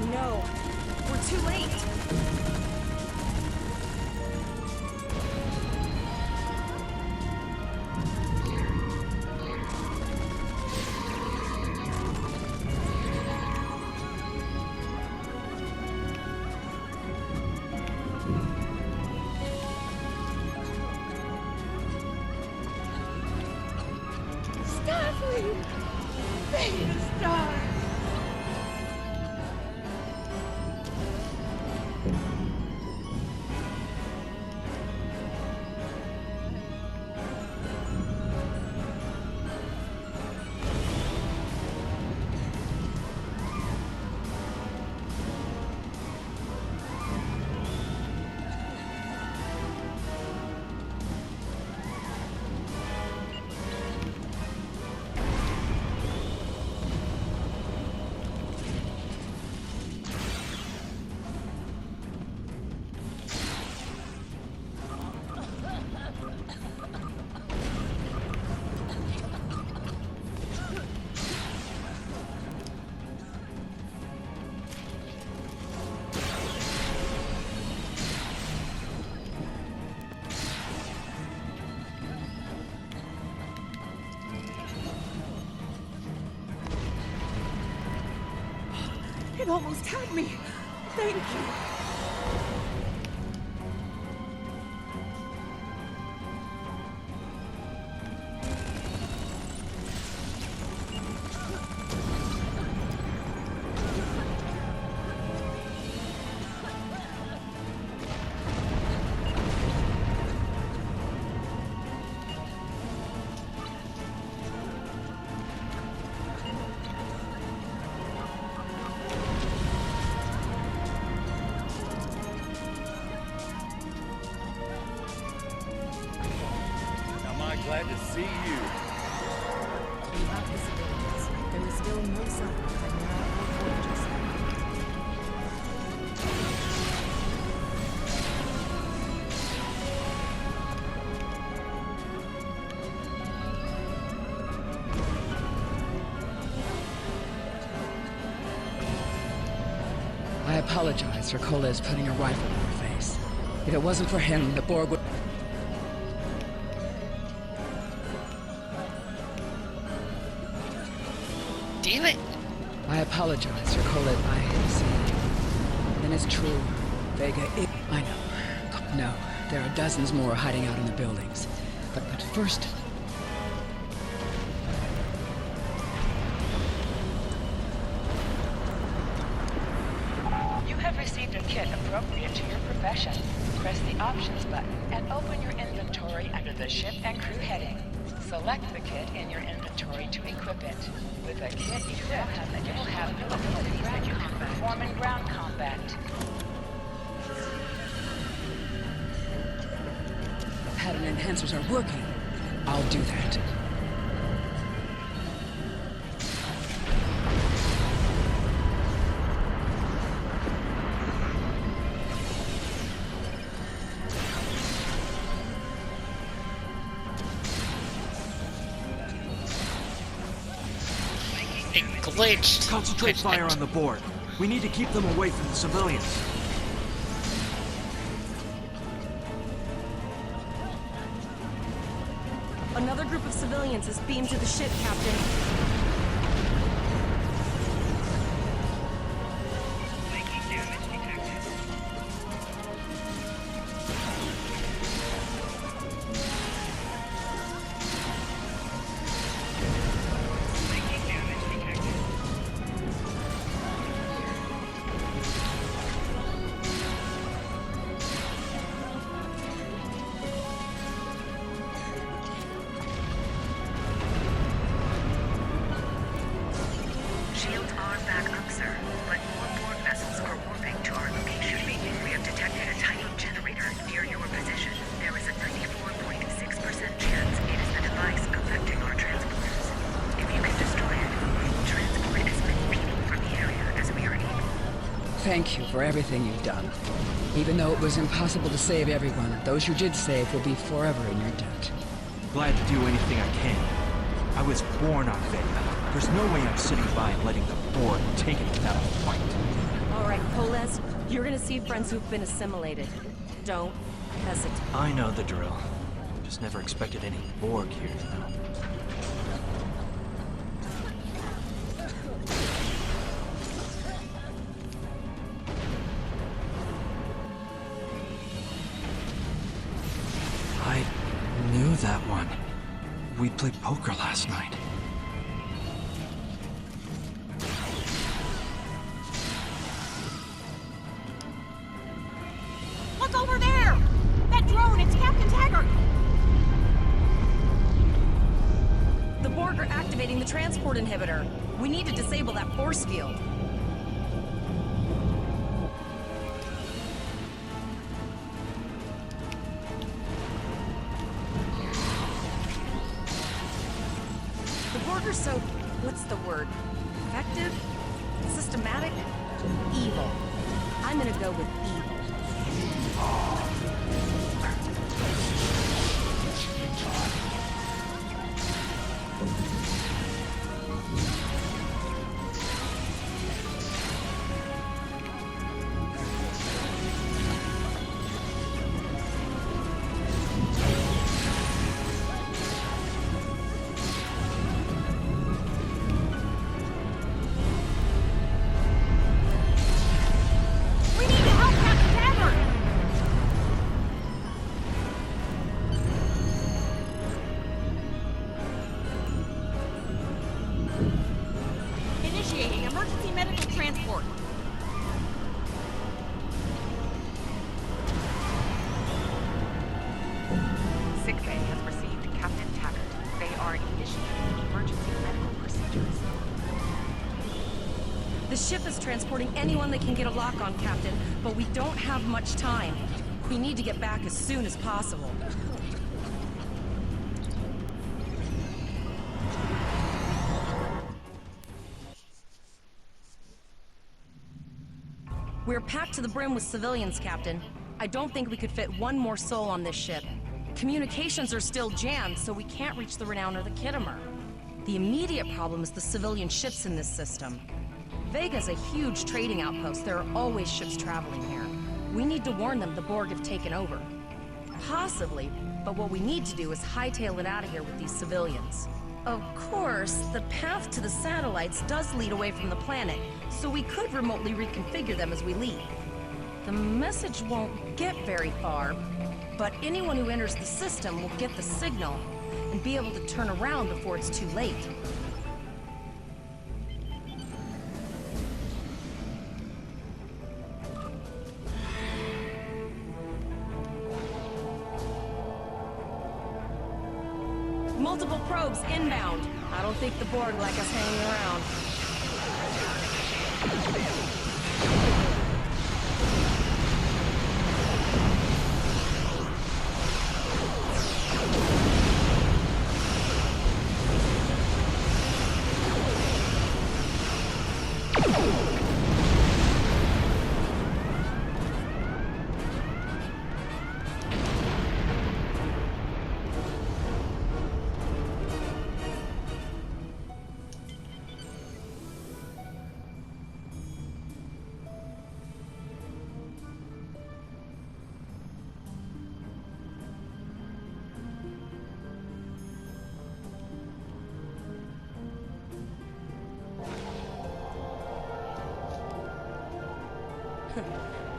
no. We're too late. Starfleet! Beta Star! It almost had me. Thank you. Glad to see you. We have the civilians. There is still no sign of Chimera or Voyager I apologize for Koles putting a rifle in her face. If it wasn't for him, the Borg would... Damn it! I apologize for Koles. I see. Then it's true. Vega is... I know. No, there are dozens more hiding out in the buildings. But first... You have received a kit appropriate to your profession. Press the Options button and open your inventory under the Ship and Crew heading. Select the kit in your inventory to equip it. With a kit equipped, you will have new abilities that you can perform in ground combat. The pattern enhancers are working. I'll do that. It glitched. Concentrate fire on the Borg. We need to keep them away from the civilians. Another group of civilians is beamed to the ship, Captain. Shields are back up, sir, but more Borg vessels are warping to our location. We have detected a tiny generator near your position. There is a 94.6% chance it is the device affecting our transporters. If you can destroy it, we will transport as many people from the area as we are able. Thank you for everything you've done. Even though it was impossible to save everyone, those you did save will be forever in your debt. Glad to do anything I can. I was born on Vega. There's no way I'm sitting by and letting the Borg take it without a fight. Alright, Koles, you're gonna see friends who've been assimilated. Don't hesitate. I know the drill. Just never expected any Borg here, you know. I knew that one. We played poker last night. Look over there! That drone, it's Captain Taggart! The Borg are activating the transport inhibitor. We need to disable that force field. The Borg are so... what's the word? Effective? Systematic? Evil. I'm gonna go with evil. We need to help Captain Taggart! Initiating emergency medical transport. Sickbay has received Captain Taggart. They are initiating emergency medical procedures. The ship is transporting anyone they can get a lock on, Captain, but we don't have much time. We need to get back as soon as possible. We're packed to the brim with civilians, Captain. I don't think we could fit one more soul on this ship. Communications are still jammed, so we can't reach the Renown or the Kittimer. The immediate problem is the civilian ships in this system. Vega's a huge trading outpost. There are always ships traveling here. We need to warn them the Borg have taken over. Possibly, but what we need to do is hightail it out of here with these civilians. Of course, the path to the satellites does lead away from the planet, so we could remotely reconfigure them as we leave. The message won't get very far, but anyone who enters the system will get the signal and be able to turn around before it's too late. Multiple probes inbound. I don't think the Borg like us hanging around.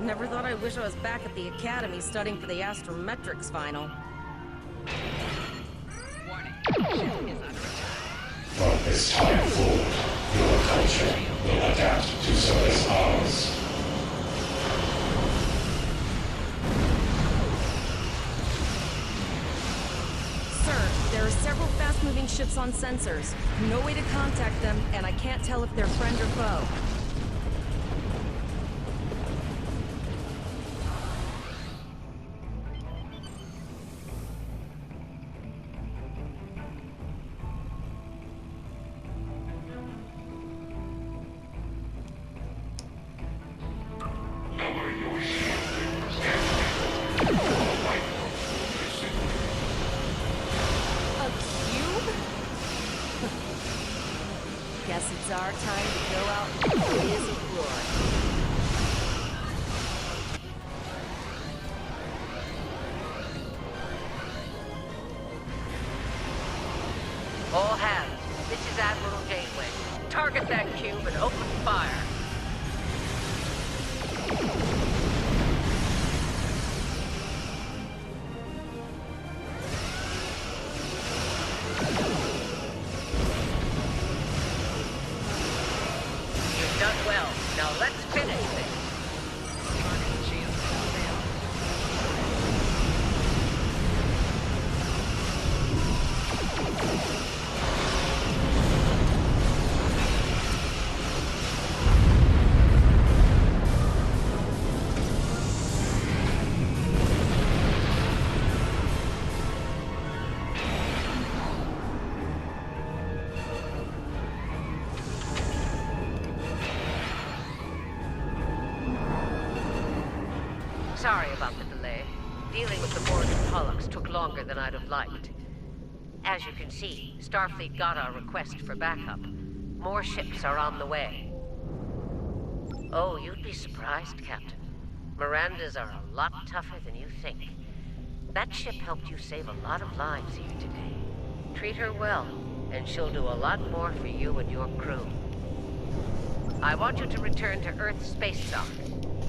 Never thought I wish I was back at the Academy studying for the Astrometrics final. Warning. Ship is under attack. From this time forward, your culture will adapt to service ours. Sir, there are several fast-moving ships on sensors. No way to contact them, and I can't tell if they're friend or foe. Guess it's our time to go out and blaze a glory. This is Admiral Janeway. Target that cube and open fire. You've done well. Now let's finish this. Sorry about the delay. Dealing with the Borg and Pollux took longer than I'd have liked. As you can see, Starfleet got our request for backup. More ships are on the way. Oh, you'd be surprised, Captain. Mirandas are a lot tougher than you think. That ship helped you save a lot of lives here today. Treat her well, and she'll do a lot more for you and your crew. I want you to return to Earth Space Dock.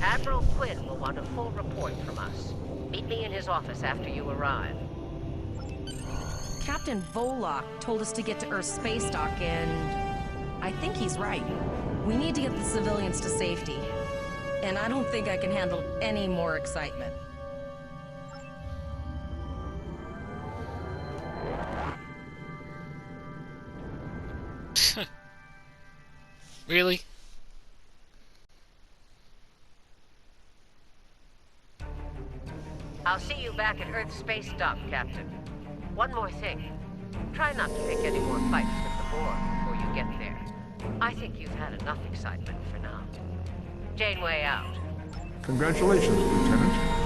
Admiral Quinn will want a full report from us. Meet me in his office after you arrive. Captain Volok told us to get to Earth Space Dock, and I think he's right. We need to get the civilians to safety. And I don't think I can handle any more excitement. Really? I'll see you back at Earth Space Dock, Captain. One more thing. Try not to pick any more fights with the Borg before you get there. I think you've had enough excitement for now. Janeway out. Congratulations, Lieutenant.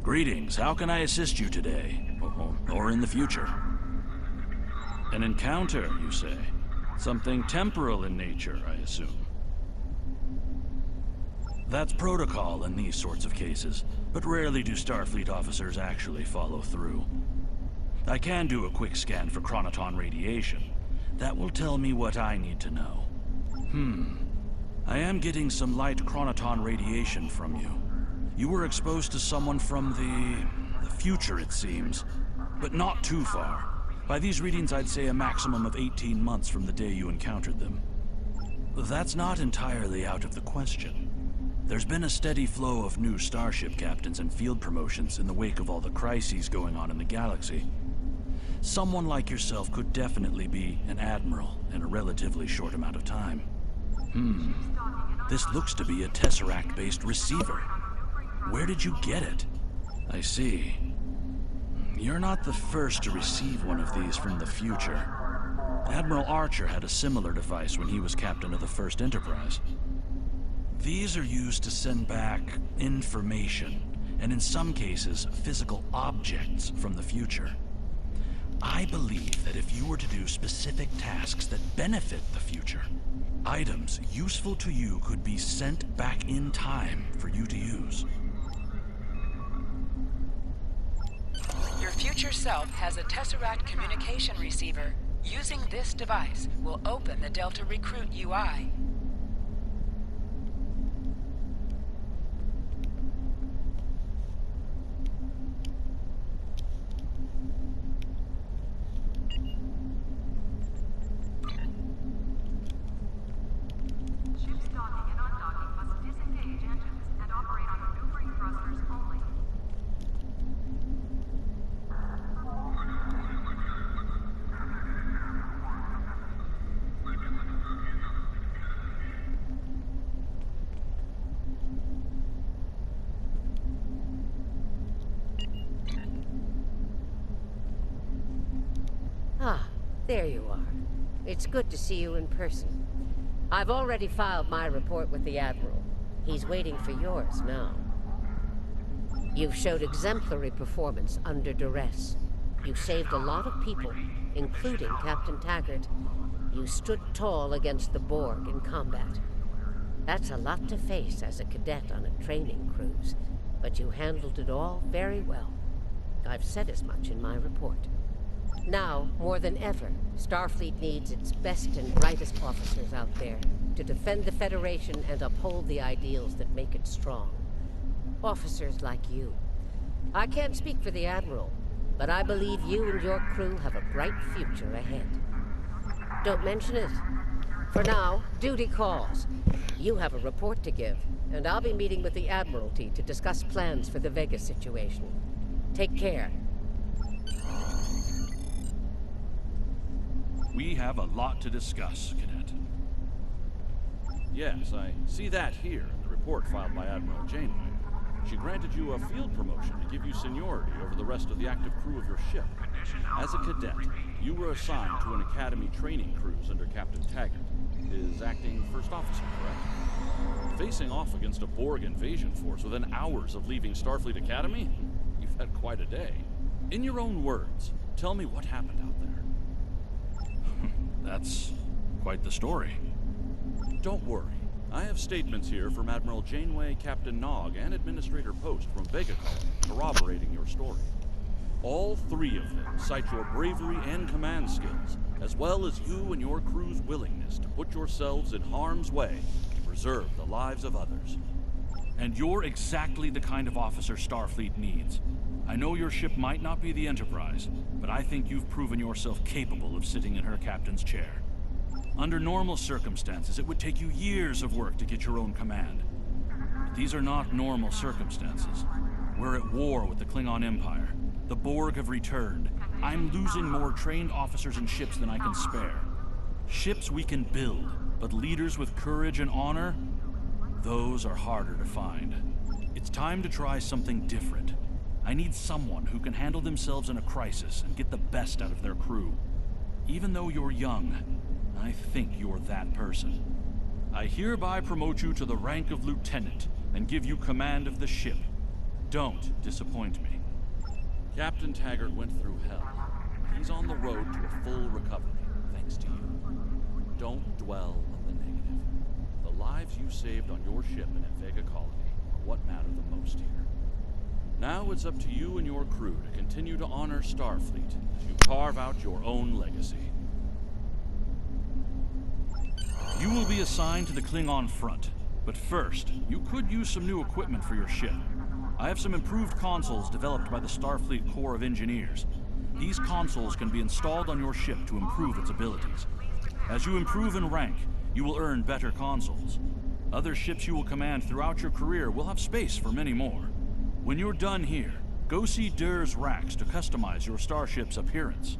Greetings, how can I assist you today? Or in the future? An encounter, you say? Something temporal in nature, I assume. That's protocol in these sorts of cases, but rarely do Starfleet officers actually follow through. I can do a quick scan for chronoton radiation. That will tell me what I need to know. I am getting some light chronoton radiation from you. You were exposed to someone from the future, it seems, but not too far. By these readings, I'd say a maximum of 18 months from the day you encountered them. That's not entirely out of the question. There's been a steady flow of new starship captains and field promotions in the wake of all the crises going on in the galaxy. Someone like yourself could definitely be an admiral in a relatively short amount of time. This looks to be a Tesseract-based receiver. Where did you get it? I see. You're not the first to receive one of these from the future. Admiral Archer had a similar device when he was captain of the First Enterprise. These are used to send back information, and in some cases, physical objects from the future. I believe that if you were to do specific tasks that benefit the future, items useful to you could be sent back in time for you to use. Your future self has a Tesseract communication receiver. Using this device will open the Delta Recruit UI. Ah, there you are. It's good to see you in person. I've already filed my report with the Admiral. He's waiting for yours now. You've showed exemplary performance under duress. You saved a lot of people, including Captain Taggart. You stood tall against the Borg in combat. That's a lot to face as a cadet on a training cruise, but you handled it all very well. I've said as much in my report. Now, more than ever, Starfleet needs its best and brightest officers out there to defend the Federation and uphold the ideals that make it strong. Officers like you. I can't speak for the Admiral, but I believe you and your crew have a bright future ahead. Don't mention it. For now, duty calls. You have a report to give, and I'll be meeting with the Admiralty to discuss plans for the Vega situation. Take care. We have a lot to discuss, Cadet. Yes, I see that here in the report filed by Admiral Janeway. She granted you a field promotion to give you seniority over the rest of the active crew of your ship. As a cadet, you were assigned to an Academy training cruise under Captain Taggart, his acting first officer, correct? Facing off against a Borg invasion force within hours of leaving Starfleet Academy? You've had quite a day. In your own words, tell me what happened out there. That's quite the story. Don't worry. I have statements here from Admiral Janeway, Captain Nog, and Administrator Post from Vega Colony corroborating your story. All three of them cite your bravery and command skills, as well as you and your crew's willingness to put yourselves in harm's way to preserve the lives of others. And you're exactly the kind of officer Starfleet needs. I know your ship might not be the Enterprise, but I think you've proven yourself capable of sitting in her captain's chair. Under normal circumstances, it would take you years of work to get your own command. But these are not normal circumstances. We're at war with the Klingon Empire. The Borg have returned. I'm losing more trained officers and ships than I can spare. Ships we can build, but leaders with courage and honor? Those are harder to find. It's time to try something different. I need someone who can handle themselves in a crisis and get the best out of their crew. Even though you're young, I think you're that person. I hereby promote you to the rank of lieutenant and give you command of the ship. Don't disappoint me. Captain Taggart went through hell. He's on the road to a full recovery, thanks to you. Don't dwell on the negative. The lives you saved on your ship and at Vega Colony are what matter the most here. Now it's up to you and your crew to continue to honor Starfleet as you carve out your own legacy. You will be assigned to the Klingon front, but first, you could use some new equipment for your ship. I have some improved consoles developed by the Starfleet Corps of Engineers. These consoles can be installed on your ship to improve its abilities. As you improve in rank, you will earn better consoles. Other ships you will command throughout your career will have space for many more. When you're done here, go see Dur's racks to customize your starship's appearance.